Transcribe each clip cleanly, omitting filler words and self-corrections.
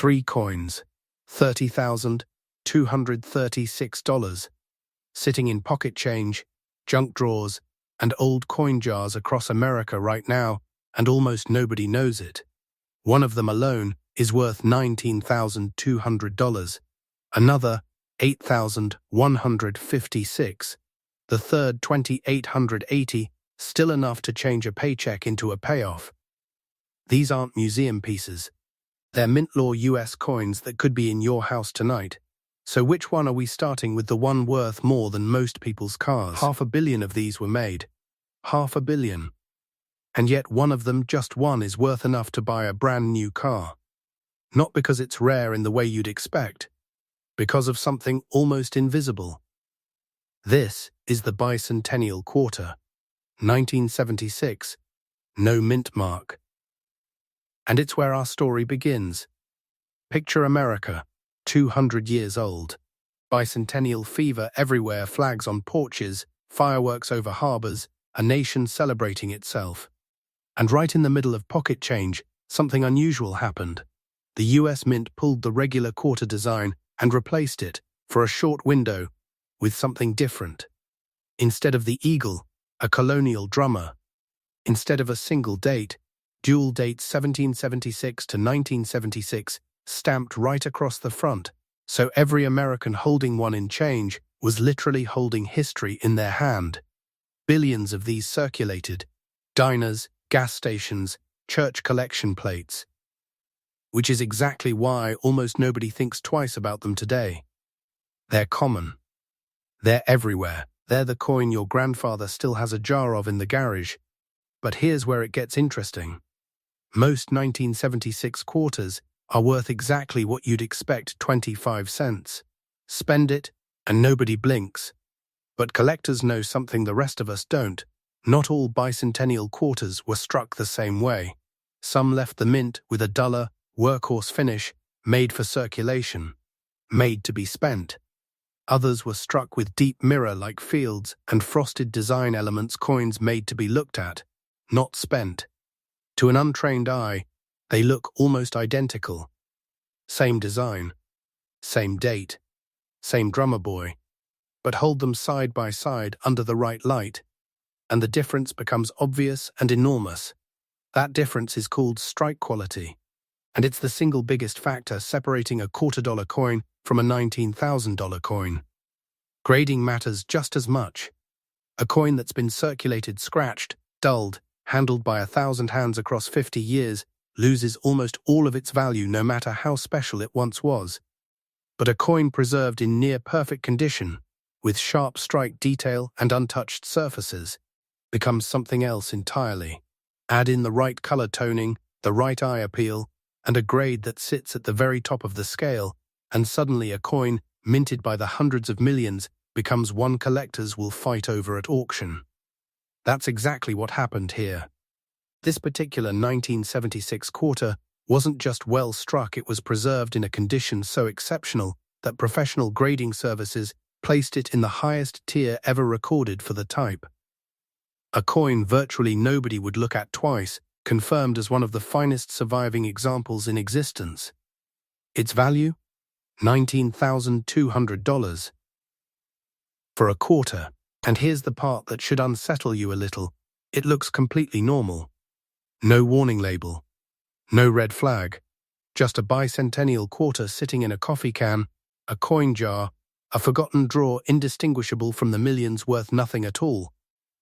3 coins, $30,236, sitting in pocket change, junk drawers, and old coin jars across America right now, and almost nobody knows it. One of them alone is worth $19,200, another $8,156, the third $2,880, still enough to change a paycheck into a payoff. These aren't museum pieces. They're MintLore US coins that could be in your house tonight. So which one are we starting with, the one worth more than most people's cars? 500 million of these were made. 500 million. And yet one of them, just one, is worth enough to buy a brand new car. Not because it's rare in the way you'd expect, because of something almost invisible. This is the Bicentennial quarter, 1976, no mint mark. And it's where our story begins. Picture America, 200 years old. Bicentennial fever everywhere, flags on porches, fireworks over harbors, a nation celebrating itself. And right in the middle of pocket change, something unusual happened. The US Mint pulled the regular quarter design and replaced it, for a short window, with something different. Instead of the eagle, a colonial drummer. Instead of a single date, dual dates 1776 to 1976, stamped right across the front, so every American holding one in change was literally holding history in their hand. Billions of these circulated. Diners, gas stations, church collection plates. Which is exactly why almost nobody thinks twice about them today. They're common. They're everywhere. They're the coin your grandfather still has a jar of in the garage. But here's where it gets interesting. Most 1976 quarters are worth exactly what you'd expect, 25 cents. Spend it, and nobody blinks. But collectors know something the rest of us don't. Not all bicentennial quarters were struck the same way. Some left the mint with a duller, workhorse finish, made for circulation, made to be spent. Others were struck with deep mirror-like fields and frosted design elements, coins made to be looked at, not spent. To an untrained eye, they look almost identical. Same design, same date, same drummer boy, but hold them side by side under the right light, and the difference becomes obvious and enormous. That difference is called strike quality, and it's the single biggest factor separating a $quarter coin from a $19,000 coin. Grading matters just as much. A coin that's been circulated, scratched, dulled, handled by 1,000 hands across 50 years, loses almost all of its value no matter how special it once was. But a coin preserved in near-perfect condition, with sharp strike detail and untouched surfaces, becomes something else entirely. Add in the right color toning, the right eye appeal, and a grade that sits at the very top of the scale, and suddenly a coin, minted by the hundreds of millions, becomes one collectors will fight over at auction. That's exactly what happened here. This particular 1976 quarter wasn't just well struck, it was preserved in a condition so exceptional that professional grading services placed it in the highest tier ever recorded for the type. A coin virtually nobody would look at twice, confirmed as one of the finest surviving examples in existence. Its value? $19,200. For a quarter. And here's the part that should unsettle you a little. It looks completely normal. No warning label. No red flag. Just a bicentennial quarter sitting in a coffee can, a coin jar, a forgotten drawer indistinguishable from the millions worth nothing at all,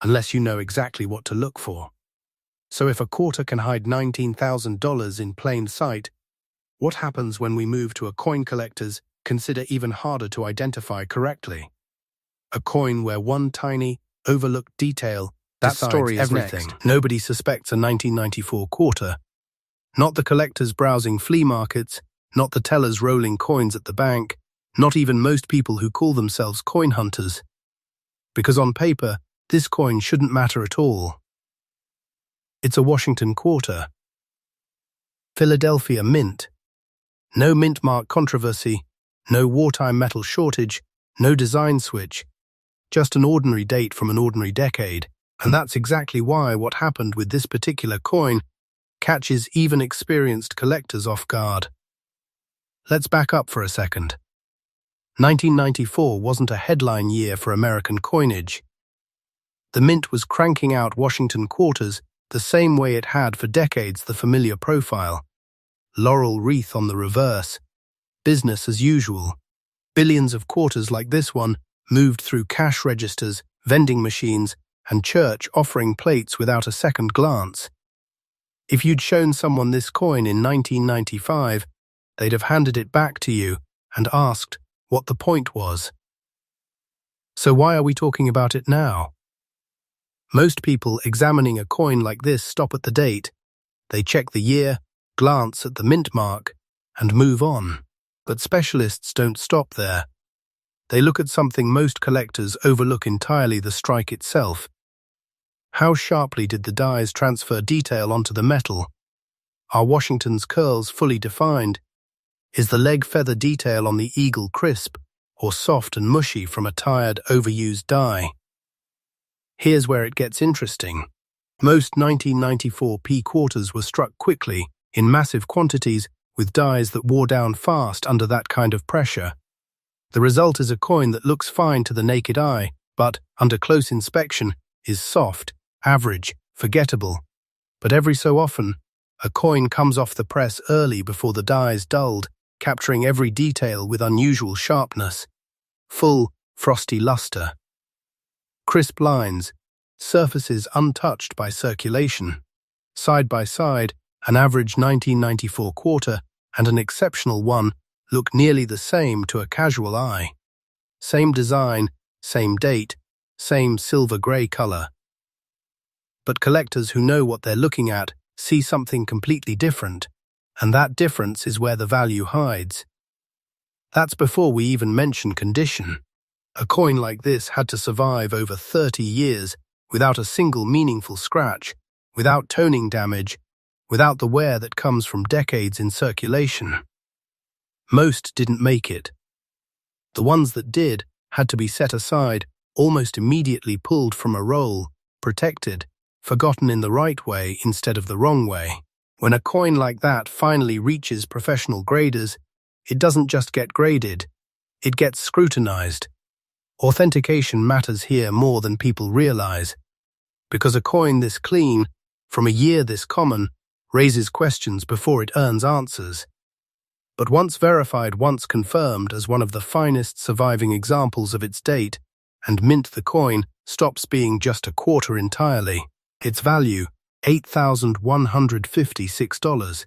unless you know exactly what to look for. So if a quarter can hide $19,000 in plain sight, what happens when we move to a coin collector's consider even harder to identify correctly? A coin where one tiny, overlooked detail That story is everything. next. Nobody suspects a 1994 quarter. Not the collectors browsing flea markets, not the tellers rolling coins at the bank, not even most people who call themselves coin hunters. Because on paper, this coin shouldn't matter at all. It's a Washington quarter. Philadelphia Mint. No mint mark controversy, no wartime metal shortage, no design switch. Just an ordinary date from an ordinary decade. And that's exactly why what happened with this particular coin catches even experienced collectors off guard. Let's back up for a second. 1994 wasn't a headline year for American coinage. The Mint was cranking out Washington quarters the same way it had for decades, the familiar profile. Laurel wreath on the reverse. Business as usual. Billions of quarters like this one moved through cash registers, vending machines, and church offering plates without a second glance. If you'd shown someone this coin in 1995, they'd have handed it back to you and asked what the point was. So why are we talking about it now? Most people examining a coin like this stop at the date. They check the year, glance at the mint mark, and move on. But specialists don't stop there. They look at something most collectors overlook entirely: the strike itself. How sharply did the dies transfer detail onto the metal? Are Washington's curls fully defined? Is the leg feather detail on the eagle crisp, or soft and mushy from a tired, overused die? Here's where it gets interesting. Most 1994 P quarters were struck quickly, in massive quantities, with dies that wore down fast under that kind of pressure. The result is a coin that looks fine to the naked eye, but, under close inspection, is soft, average, forgettable. But every so often, a coin comes off the press early before the dies dulled, capturing every detail with unusual sharpness. Full, frosty luster. Crisp lines, surfaces untouched by circulation. Side by side, an average 1994 quarter and an exceptional one look nearly the same to a casual eye. Same design, same date, same silver-grey color. But collectors who know what they're looking at see something completely different, and that difference is where the value hides. That's before we even mention condition. A coin like this had to survive over 30 years without a single meaningful scratch, without toning damage, without the wear that comes from decades in circulation. Most didn't make it. The ones that did had to be set aside, almost immediately pulled from a roll, protected, forgotten in the right way instead of the wrong way. When a coin like that finally reaches professional graders, it doesn't just get graded, it gets scrutinized. Authentication matters here more than people realize, because a coin this clean, from a year this common, raises questions before it earns answers. But once verified, once confirmed as one of the finest surviving examples of its date, and Mint the coin stops being just a quarter entirely. Its value, $8,156.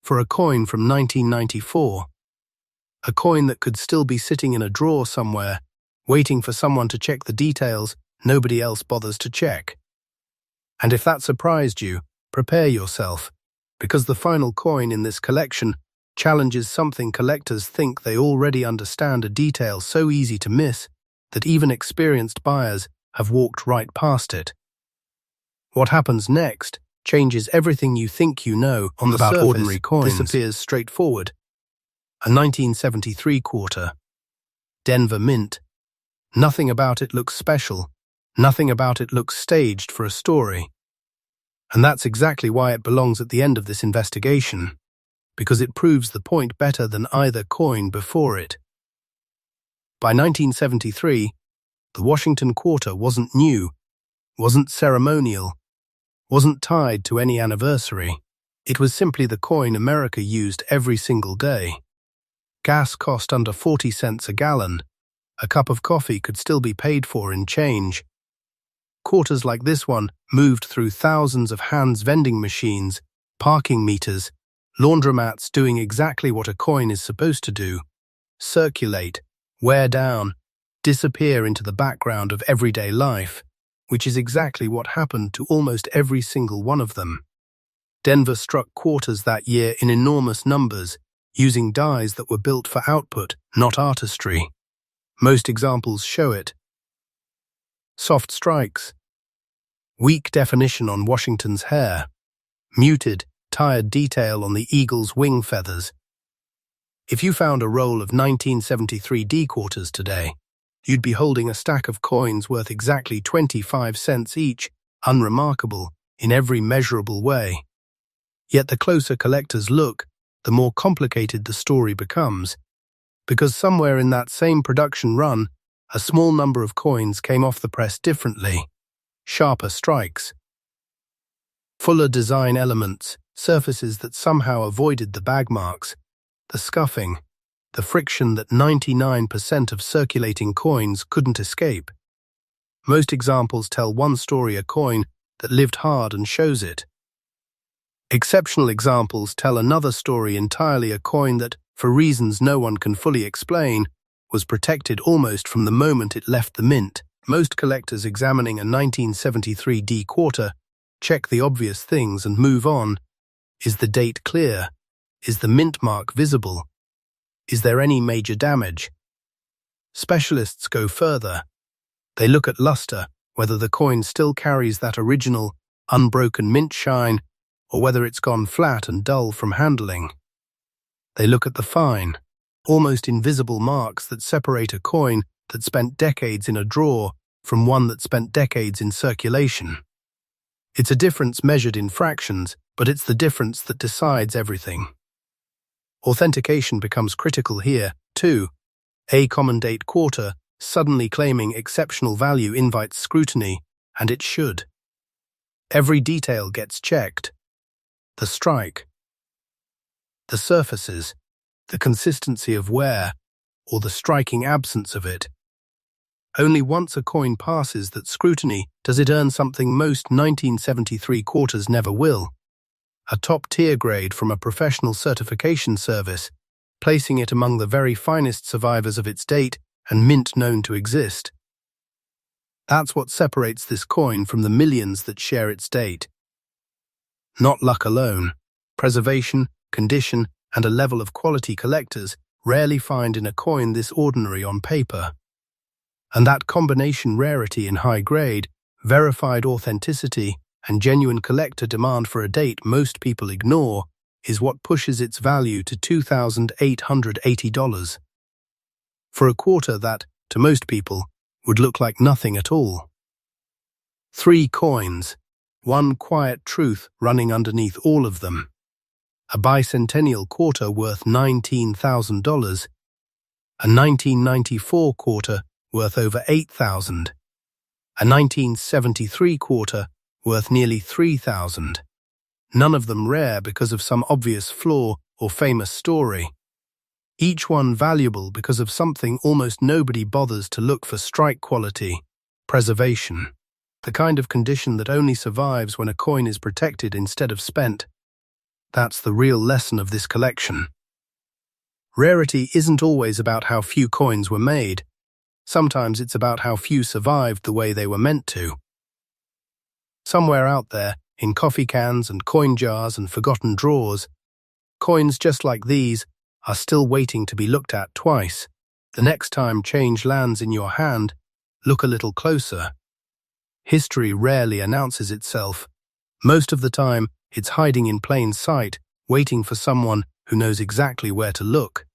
For a coin from 1994. A coin that could still be sitting in a drawer somewhere, waiting for someone to check the details nobody else bothers to check. And if that surprised you, prepare yourself, because the final coin in this collection challenges something collectors think they already understand, a detail so easy to miss that even experienced buyers have walked right past it. What happens next changes everything you think you know. On the surface, ordinary coins, this appears straightforward. A 1973 quarter. Denver Mint. Nothing about it looks special. Nothing about it looks staged for a story. And that's exactly why it belongs at the end of this investigation, because it proves the point better than either coin before it. By 1973, the Washington quarter wasn't new, wasn't ceremonial, wasn't tied to any anniversary. It was simply the coin America used every single day. Gas cost under 40 cents a gallon. A cup of coffee could still be paid for in change. Quarters like this one moved through thousands of hands vending machines, parking meters, laundromats, doing exactly what a coin is supposed to do: circulate, wear down, disappear into the background of everyday life, which is exactly what happened to almost every single one of them. Denver struck quarters that year in enormous numbers, using dies that were built for output, not artistry. Most examples show it. Soft strikes. Weak definition on Washington's hair. Muted, tired detail on the eagle's wing feathers. If you found a roll of 1973 D quarters today, you'd be holding a stack of coins worth exactly 25 cents each, unremarkable in every measurable way. Yet the closer collectors look, the more complicated the story becomes, because somewhere in that same production run, a small number of coins came off the press differently. Sharper strikes, fuller design elements, surfaces that somehow avoided the bag marks, the scuffing, the friction that 99% of circulating coins couldn't escape. Most examples tell one story: a coin that lived hard and shows it. Exceptional examples tell another story entirely: a coin that, for reasons no one can fully explain, was protected almost from the moment it left the mint. Most collectors examining a 1973 D quarter check the obvious things and move on. Is the date clear? Is the mint mark visible? Is there any major damage? Specialists go further. They look at luster, whether the coin still carries that original, unbroken mint shine, or whether it's gone flat and dull from handling. They look at the fine, almost invisible marks that separate a coin that spent decades in a drawer from one that spent decades in circulation. It's a difference measured in fractions, but it's the difference that decides everything. Authentication becomes critical here, too. A common date quarter suddenly claiming exceptional value invites scrutiny, and it should. Every detail gets checked. The strike, the surfaces, the consistency of wear, or the striking absence of it. Only once a coin passes that scrutiny does it earn something most 1973 quarters never will: a top-tier grade from a professional certification service, placing it among the very finest survivors of its date and mint known to exist. That's what separates this coin from the millions that share its date. Not luck alone. Preservation, condition, and a level of quality collectors rarely find in a coin this ordinary on paper. And that combination: rarity in high grade, verified authenticity, and genuine collector demand for a date most people ignore, is what pushes its value to $2,880. For a quarter that, to most people, would look like nothing at all. 3 coins, one quiet truth running underneath all of them. A bicentennial quarter worth $19,000, a 1994 quarter worth over $8,000, a 1973 quarter worth nearly $3,000. None of them rare because of some obvious flaw or famous story. Each one valuable because of something almost nobody bothers to look for: strike quality, preservation, the kind of condition that only survives when a coin is protected instead of spent. That's the real lesson of this collection. Rarity isn't always about how few coins were made. Sometimes it's about how few survived the way they were meant to. Somewhere out there, in coffee cans and coin jars and forgotten drawers, coins just like these are still waiting to be looked at twice. The next time change lands in your hand, look a little closer. History rarely announces itself. Most of the time, it's hiding in plain sight, waiting for someone who knows exactly where to look.